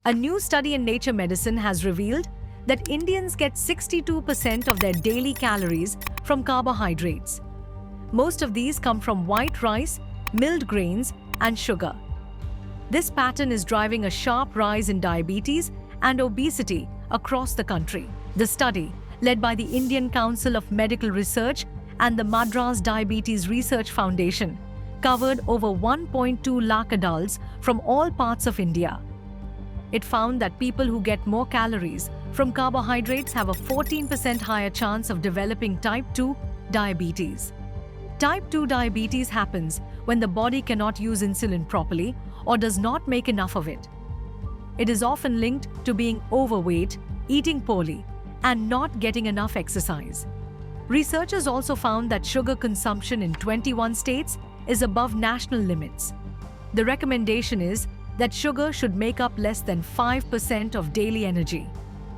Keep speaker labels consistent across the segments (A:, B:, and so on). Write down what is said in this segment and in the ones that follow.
A: A new study in Nature Medicine has revealed that Indians get 62% of their daily calories from carbohydrates. Most of these come from white rice, milled grains, and sugar. This pattern is driving a sharp rise in diabetes and obesity across the country. The study, led by the Indian Council of Medical Research and the Madras Diabetes Research Foundation, covered over 1.2 lakh adults from all parts of India. It found that people who get more calories from carbohydrates have a 14% higher chance of developing type 2 diabetes. Type 2 diabetes happens when the body cannot use insulin properly or does not make enough of it. It is often linked to being overweight, eating poorly, and not getting enough exercise. Researchers also found that sugar consumption in 21 states is above national limits. The recommendation is that sugar should make up less than 5% of daily energy.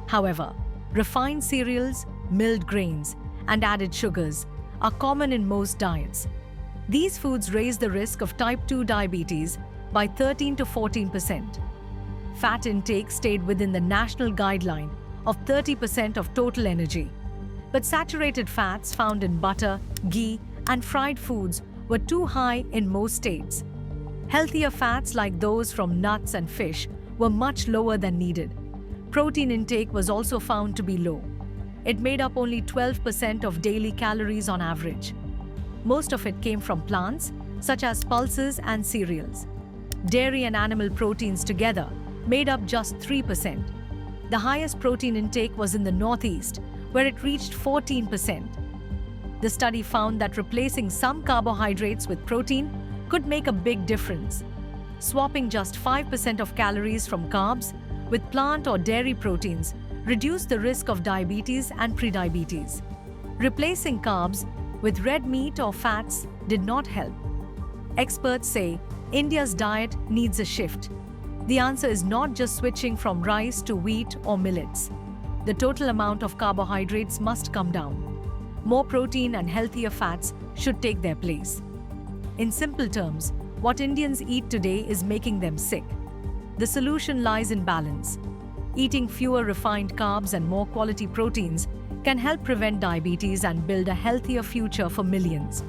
A: However, refined cereals, milled grains, and added sugars are common in most diets. These foods raise the risk of type 2 diabetes by 13 to 14%. Fat intake stayed within the national guideline of 30% of total energy. But saturated fats found in butter, ghee, and fried foods were too high in most states. Healthier fats like those from nuts and fish were much lower than needed. Protein intake was also found to be low. It made up only 12% of daily calories on average. Most of it came from plants, such as pulses and cereals. Dairy and animal proteins together made up just 3%. The highest protein intake was in the Northeast, where it reached 14%. The study found that replacing some carbohydrates with protein could make a big difference. Swapping just 5% of calories from carbs with plant or dairy proteins reduced the risk of diabetes and prediabetes. Replacing carbs with red meat or fats did not help. Experts say India's diet needs a shift. The answer is not just switching from rice to wheat or millets. The total amount of carbohydrates must come down. More protein and healthier fats should take their place. In simple terms, what Indians eat today is making them sick. The solution lies in balance. Eating fewer refined carbs and more quality proteins can help prevent diabetes and build a healthier future for millions.